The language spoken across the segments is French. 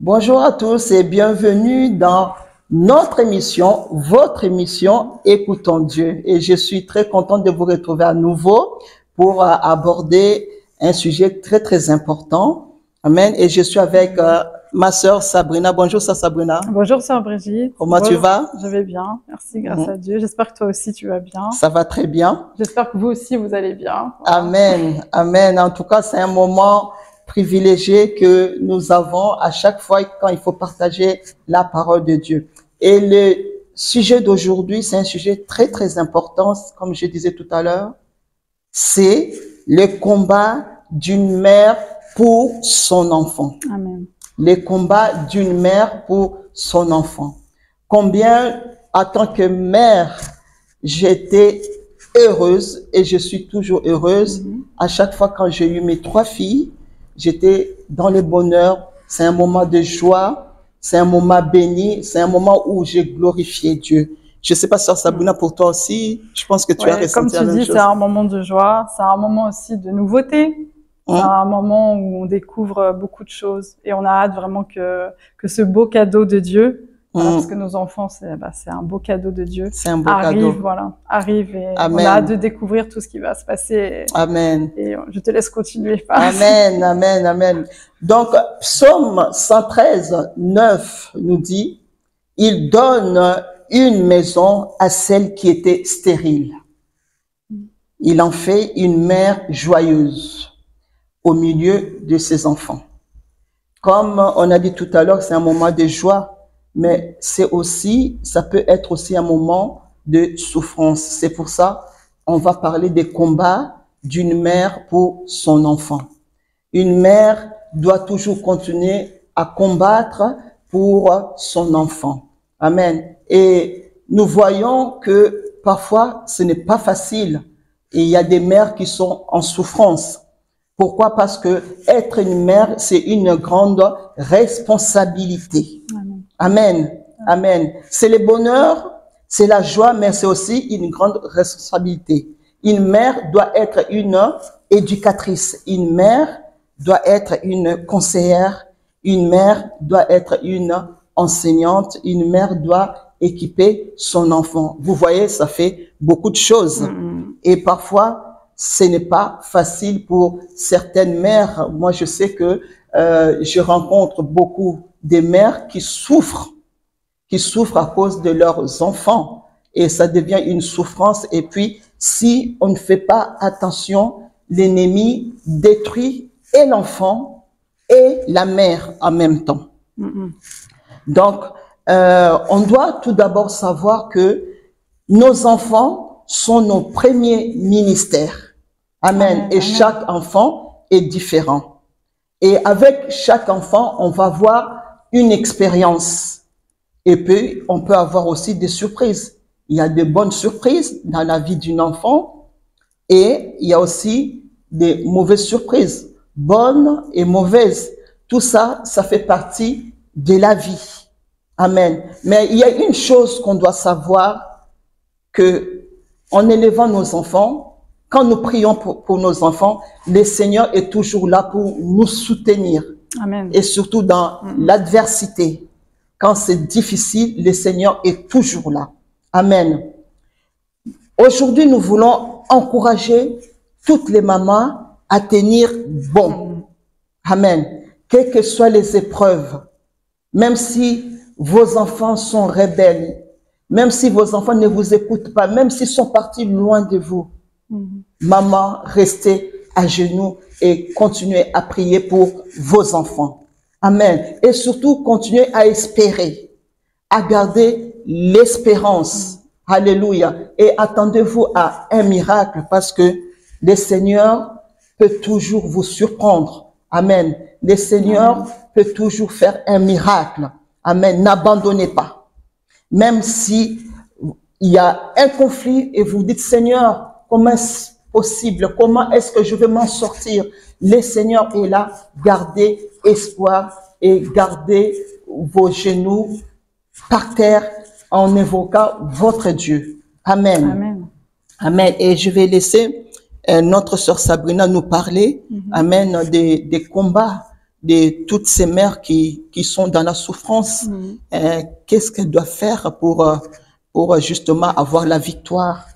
Bonjour à tous et bienvenue dans notre émission, votre émission Écoutons Dieu. Et je suis très contente de vous retrouver à nouveau pour aborder un sujet très important. Amen. Et je suis avec ma sœur Sabrina. Bonjour sœur Sabrina. Bonjour sœur Brigitte. Comment tu vas? Je vais bien, merci, grâce à Dieu. J'espère que toi aussi tu vas bien. Ça va très bien. J'espère que vous aussi vous allez bien. Voilà. Amen, amen. En tout cas, c'est un moment privilégié que nous avons à chaque fois quand il faut partager la parole de Dieu. Et le sujet d'aujourd'hui, c'est un sujet très important, comme je disais tout à l'heure. C'est le combat d'une mère pour son enfant. Amen. Le combat d'une mère pour son enfant. Combien, en tant que mère, j'étais heureuse et je suis toujours heureuse. À chaque fois quand j'ai eu mes 3 filles, j'étais dans le bonheur. C'est un moment de joie, c'est un moment béni, c'est un moment où j'ai glorifié Dieu. Je ne sais pas, sœur Sabrina, pour toi aussi, je pense que tu as ressenti la même chose. Comme tu dis, c'est un moment de joie, c'est un moment aussi de nouveauté. C'est un moment où on découvre beaucoup de choses et on a hâte vraiment que ce beau cadeau de Dieu, voilà, parce que nos enfants, c'est un beau cadeau de Dieu, c'est un beau cadeau. Arrive et Amen. On a hâte de découvrir tout ce qui va se passer. Amen. Et je te laisse continuer. Amen, amen, amen. Donc, Psaume 113, 9 nous dit, « Il donne une maison à celle qui était stérile. Il en fait une mère joyeuse au milieu de ses enfants. » Comme on a dit tout à l'heure, c'est un moment de joie, mais ça peut être aussi un moment de souffrance. C'est pour ça on va parler des combats d'une mère pour son enfant. Une mère doit toujours continuer à combattre pour son enfant. Amen. Et nous voyons que parfois ce n'est pas facile et il y a des mères qui sont en souffrance. Pourquoi? Parce que être une mère, c'est une grande responsabilité. Amen. Amen. C'est le bonheur, c'est la joie, mais c'est aussi une grande responsabilité. Une mère doit être une éducatrice. Une mère doit être une conseillère. Une mère doit être une enseignante. Une mère doit équiper son enfant. Vous voyez, ça fait beaucoup de choses. Et parfois, ce n'est pas facile pour certaines mères. Moi, je sais que je rencontre beaucoup de mères qui souffrent à cause de leurs enfants. Et ça devient une souffrance. Et puis, si on ne fait pas attention, l'ennemi détruit et l'enfant et la mère en même temps. Donc, on doit tout d'abord savoir que nos enfants sont nos premiers ministères. Amen. Et chaque enfant est différent. Et avec chaque enfant, on va avoir une expérience. Et puis, on peut avoir aussi des surprises. Il y a de bonnes surprises dans la vie d'un enfant et il y a aussi des mauvaises surprises, bonnes et mauvaises. Tout ça, ça fait partie de la vie. Amen. Mais il y a une chose qu'on doit savoir, que en élevant nos enfants, quand nous prions pour nos enfants, le Seigneur est toujours là pour nous soutenir. Amen. Et surtout dans l'adversité. Quand c'est difficile, le Seigneur est toujours là. Amen. Aujourd'hui, nous voulons encourager toutes les mamans à tenir bon. Amen. Quelles que soient les épreuves, même si vos enfants sont rebelles, même si vos enfants ne vous écoutent pas, même s'ils sont partis loin de vous, maman, restez à genoux et continuez à prier pour vos enfants. Amen. Et surtout, continuez à espérer, à garder l'espérance. Alléluia. Et attendez-vous à un miracle parce que le Seigneur peut toujours vous surprendre. Amen. Le Seigneur peut toujours faire un miracle. Amen. N'abandonnez pas. Même si il y a un conflit et vous dites, Seigneur, comment est-ce possible? Comment est-ce que je vais m'en sortir? Le Seigneur est là. Gardez espoir et gardez vos genoux par terre en évoquant votre Dieu. Amen. Amen. Amen. Et je vais laisser notre sœur Sabrina nous parler, amen, des combats de toutes ces mères qui sont dans la souffrance. Qu'est-ce qu'elles doivent faire pour justement avoir la victoire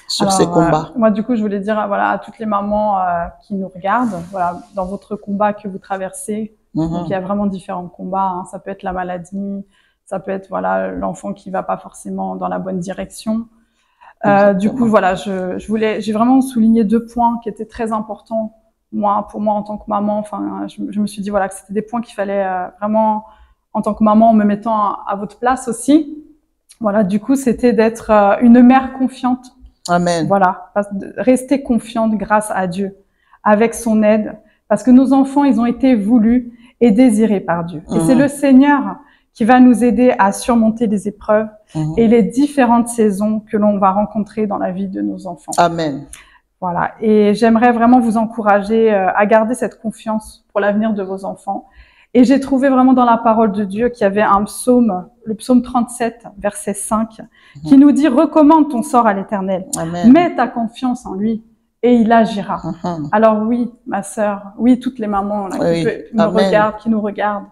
sur ces combats? Moi, du coup, je voulais dire voilà, à toutes les mamans qui nous regardent, voilà, dans votre combat que vous traversez, donc il y a vraiment différents combats. Hein. Ça peut être la maladie, ça peut être voilà l'enfant qui va pas forcément dans la bonne direction. Du coup, voilà, j'ai vraiment souligné 2 points qui étaient très importants. Pour moi, en tant que maman, enfin, je me suis dit voilà que c'était des points qu'il fallait vraiment, en tant que maman, en me mettant à votre place aussi. Voilà, du coup, c'était d'être une mère confiante. Amen. Voilà, rester confiante grâce à Dieu, avec son aide, parce que nos enfants, ils ont été voulus et désirés par Dieu. Et c'est le Seigneur qui va nous aider à surmonter les épreuves et les différentes saisons que l'on va rencontrer dans la vie de nos enfants. Amen. Voilà. Et j'aimerais vraiment vous encourager à garder cette confiance pour l'avenir de vos enfants. Et j'ai trouvé vraiment dans la parole de Dieu qu'il y avait un psaume, le psaume 37, verset 5, qui nous dit « Recommande ton sort à l'Éternel, mets ta confiance en lui et il agira. » Alors oui, ma sœur, oui, toutes les mamans là, qui nous regardent,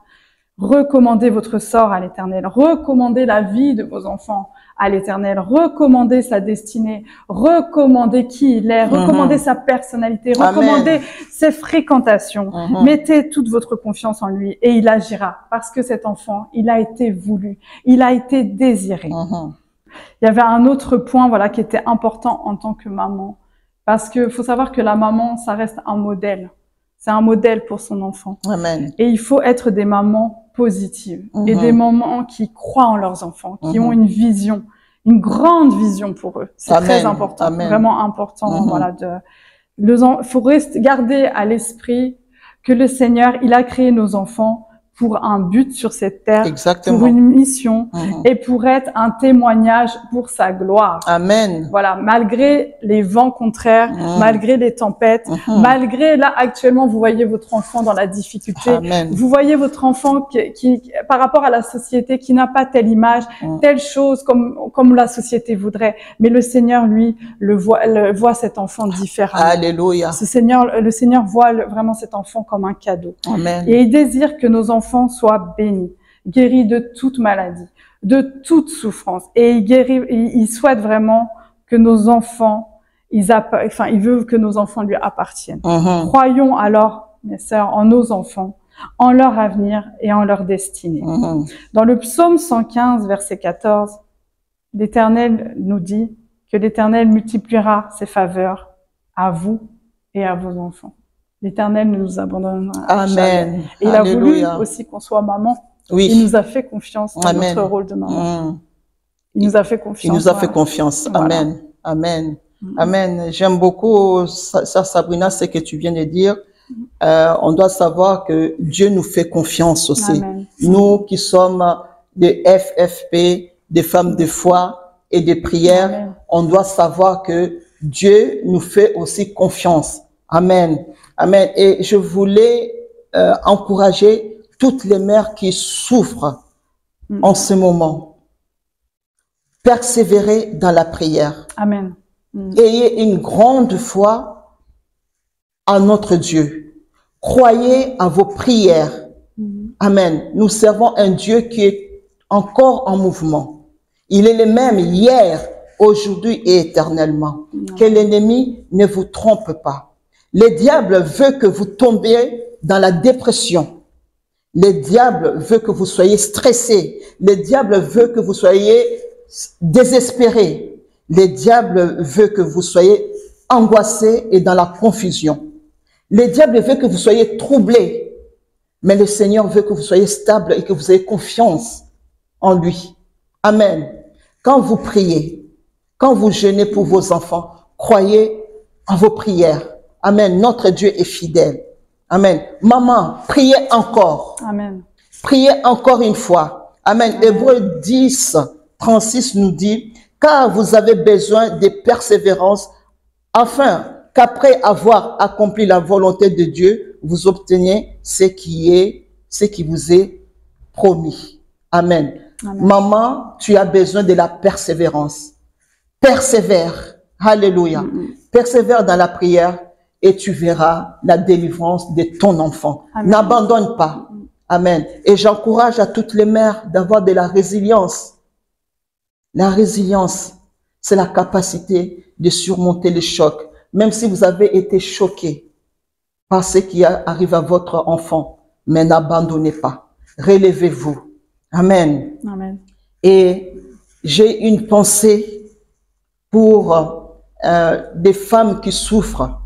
recommandez votre sort à l'Éternel, recommandez la vie de vos enfants à l'Éternel, recommandez sa destinée, recommandez qui il est, recommandez sa personnalité, recommandez ses fréquentations. Mettez toute votre confiance en lui et il agira parce que cet enfant, il a été voulu, il a été désiré. Il y avait un autre point voilà qui était important en tant que maman parce que faut savoir que la maman, ça reste un modèle. C'est un modèle pour son enfant. Amen. Et il faut être des mamans positives et des mamans qui croient en leurs enfants, qui ont une vision, une grande vision pour eux. C'est très important, vraiment important. Voilà, faut garder à l'esprit que le Seigneur, il a créé nos enfants pour un but sur cette terre, pour une mission et pour être un témoignage pour sa gloire. Amen. Voilà, malgré les vents contraires, malgré les tempêtes, malgré là actuellement vous voyez votre enfant dans la difficulté, vous voyez votre enfant qui par rapport à la société qui n'a pas telle image, telle chose comme la société voudrait, mais le Seigneur lui voit cet enfant différemment. Alléluia. Le Seigneur voit vraiment cet enfant comme un cadeau. Amen. Et il désire que nos enfants soient bénis, guéris de toute maladie, de toute souffrance. Et il souhaite vraiment que nos enfants, il veut que nos enfants lui appartiennent. Croyons alors, mes sœurs, en nos enfants, en leur avenir et en leur destinée. Dans le psaume 115, verset 14, l'Éternel nous dit que l'Éternel multipliera ses faveurs à vous et à vos enfants. L'Éternel ne nous abandonnera jamais. Et il a voulu aussi qu'on soit maman. Oui. Il nous a fait confiance dans notre rôle de maman. Il nous a fait confiance. Il nous a fait confiance. Voilà. Amen. Amen. Amen. J'aime beaucoup, Sœur Sabrina, ce que tu viens de dire. On doit savoir que Dieu nous fait confiance aussi. Amen. Nous qui sommes des FFP, des femmes de foi et de prière, Amen. On doit savoir que Dieu nous fait aussi confiance. Amen. Amen. Et je voulais encourager toutes les mères qui souffrent en ce moment. Persévérez dans la prière. Amen. Ayez une grande foi en notre Dieu. Croyez en vos prières. Amen. Nous servons un Dieu qui est encore en mouvement. Il est le même hier, aujourd'hui et éternellement. Que l'ennemi ne vous trompe pas. Le diable veut que vous tombiez dans la dépression. Le diable veut que vous soyez stressé. Le diable veut que vous soyez désespéré. Le diable veut que vous soyez angoissé et dans la confusion. Le diable veut que vous soyez troublé. Mais le Seigneur veut que vous soyez stable et que vous ayez confiance en lui. Amen. Quand vous priez, quand vous jeûnez pour vos enfants, croyez en vos prières. Amen. Notre Dieu est fidèle. Amen. Maman, priez encore. Amen. Priez encore une fois. Amen. Hébreux 10, 36 nous dit, car vous avez besoin de persévérance, afin qu'après avoir accompli la volonté de Dieu, vous obteniez ce qui vous est promis. Amen. Amen. Maman, tu as besoin de la persévérance. Persévère. Alléluia. Persévère dans la prière. et tu verras la délivrance de ton enfant. N'abandonne pas. Amen. Et j'encourage à toutes les mères d'avoir de la résilience. La résilience, c'est la capacité de surmonter les chocs. Même si vous avez été choqué par ce qui arrive à votre enfant, mais n'abandonnez pas. Relevez-vous. Amen. Amen. Et j'ai une pensée pour des femmes qui souffrent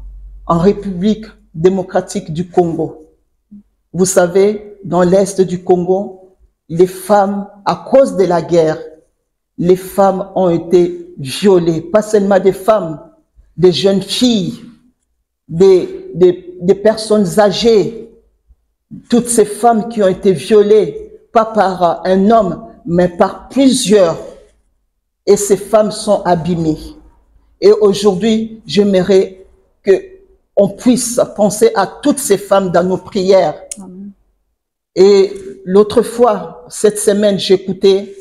en République démocratique du Congo. Vous savez, dans l'est du Congo, les femmes, à cause de la guerre, les femmes ont été violées. Pas seulement des femmes, des jeunes filles, des personnes âgées. Toutes ces femmes qui ont été violées, pas par un homme, mais par plusieurs. Et ces femmes sont abîmées. Et aujourd'hui, j'aimerais qu'on puisse penser à toutes ces femmes dans nos prières. Amen. Et l'autre fois, cette semaine, j'écoutais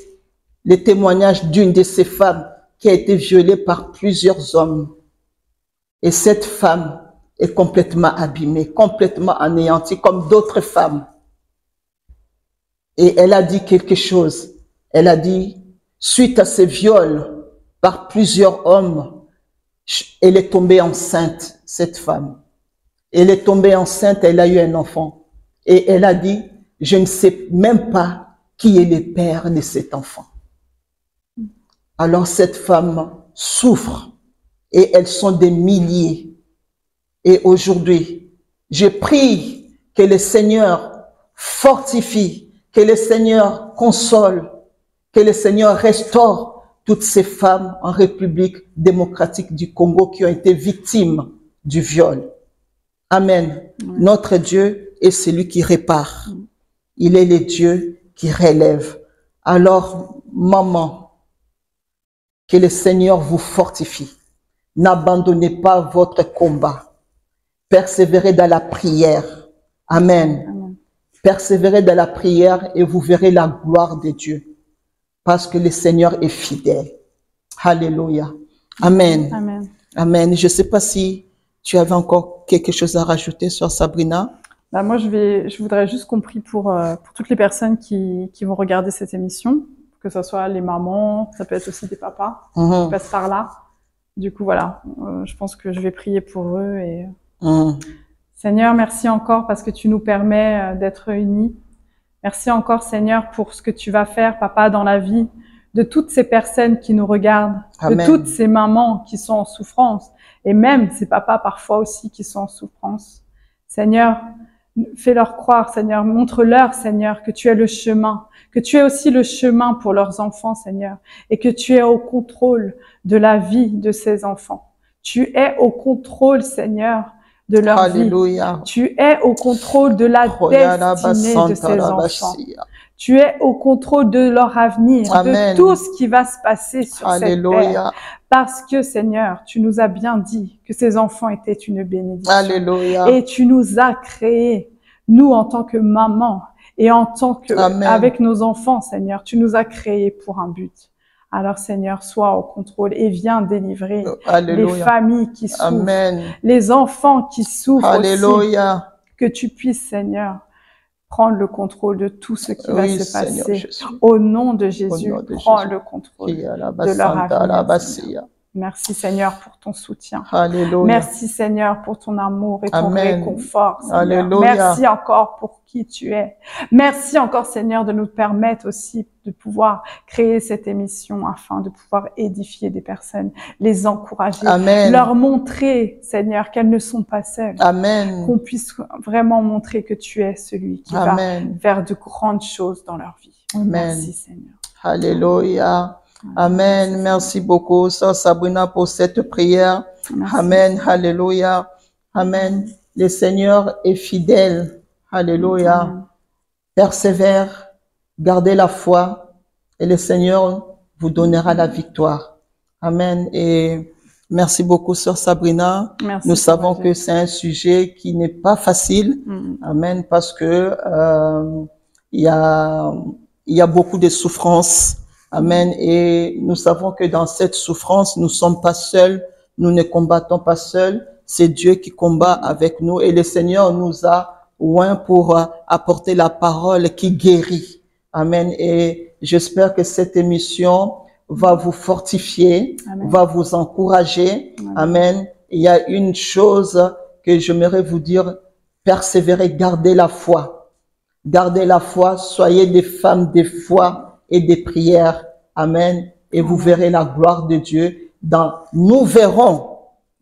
les témoignages d'une de ces femmes qui a été violée par plusieurs hommes. Et cette femme est complètement abîmée, complètement anéantie, comme d'autres femmes. Et elle a dit quelque chose. Elle a dit, suite à ces viols par plusieurs hommes, elle est tombée enceinte, cette femme. Elle est tombée enceinte, elle a eu un enfant. Et elle a dit, je ne sais même pas qui est le père de cet enfant. Alors cette femme souffre et elles sont des milliers. Et aujourd'hui, je prie que le Seigneur fortifie, que le Seigneur console, que le Seigneur restaure toutes ces femmes en République démocratique du Congo qui ont été victimes du viol. Amen. Notre Dieu est celui qui répare. Il est le Dieu qui relève. Alors, maman, que le Seigneur vous fortifie. N'abandonnez pas votre combat. Persévérez dans la prière. Amen. Amen. Persévérez dans la prière et vous verrez la gloire de Dieu. Parce que le Seigneur est fidèle. Alléluia. Amen. Amen. Amen. Je ne sais pas si tu avais encore quelque chose à rajouter sur Sabrina. Bah moi, je voudrais juste qu'on prie pour toutes les personnes qui vont regarder cette émission, que ce soit les mamans, ça peut être aussi des papas qui passent par là. Du coup, voilà, je pense que je vais prier pour eux. Et Seigneur, merci encore parce que tu nous permets d'être unis. Merci encore, Seigneur, pour ce que tu vas faire, Papa, dans la vie de toutes ces personnes qui nous regardent, Amen. de toutes ces mamans qui sont en souffrance, et même ces papas parfois aussi qui sont en souffrance. Seigneur, fais-leur croire, Seigneur, montre-leur, Seigneur, que tu es le chemin, que tu es aussi le chemin pour leurs enfants, Seigneur, et que tu es au contrôle de la vie de ces enfants. Tu es au contrôle, Seigneur, de leur Alléluia. vie. Tu es au contrôle de la destinée de ces enfants. Tu es au contrôle de leur avenir, Amen. de tout ce qui va se passer sur Alléluia. cette terre. Parce que, Seigneur, tu nous as bien dit que ces enfants étaient une bénédiction. Alléluia. Et tu nous as créés, nous, en tant que maman, et en tant que, Amen. avec nos enfants, Seigneur, tu nous as créés pour un but. Alors, Seigneur, sois au contrôle et viens délivrer Alléluia. les familles qui souffrent, Amen. les enfants qui souffrent Alléluia. aussi. Que tu puisses, Seigneur, prendre le contrôle de tout ce qui va Oui, se passer. Seigneur Jésus. Au nom de Jésus, Au nom de prends Jésus. le contrôle Qui à la de leur basanta, la avenir. bassia. Seigneur. Merci, Seigneur, pour ton soutien. Alléluia. Merci, Seigneur, pour ton amour et ton Amen. réconfort, Seigneur. Alléluia. Merci encore pour qui tu es. Merci encore, Seigneur, de nous permettre aussi de pouvoir créer cette émission afin de pouvoir édifier des personnes, les encourager, Amen. leur montrer, Seigneur, qu'elles ne sont pas seules. Amen. Qu'on puisse vraiment montrer que tu es celui qui Amen. va faire de grandes choses dans leur vie. Amen. Merci, Seigneur. Alléluia. Amen. Merci beaucoup, Sœur Sabrina, pour cette prière. Merci. Amen. Alléluia. Amen. Le Seigneur est fidèle. Alléluia. Amen. Persévère, gardez la foi et le Seigneur vous donnera la victoire. Amen. Et merci beaucoup, Sœur Sabrina. Merci, Nous savons Seigneur que c'est un sujet qui n'est pas facile. Jésus. Amen. Parce que il y a beaucoup de souffrances. Amen. Et nous savons que dans cette souffrance, nous ne sommes pas seuls. Nous ne combattons pas seuls. c'est Dieu qui combat avec nous et le Seigneur nous a oints pour apporter la parole qui guérit. Amen. Et j'espère que cette émission va vous fortifier, Amen. va vous encourager. Amen. Amen. Il y a une chose que j'aimerais vous dire, persévérez, gardez la foi. Gardez la foi, soyez des femmes de foi et des prières. Amen. Et vous verrez la gloire de Dieu. Nous verrons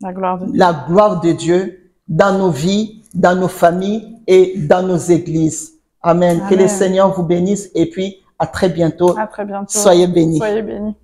La gloire de Dieu. la gloire de Dieu dans nos vies, dans nos familles et dans nos églises. Amen. Amen. Que le Seigneur vous bénisse et puis à très bientôt. À très bientôt. Soyez bénis. Soyez bénis.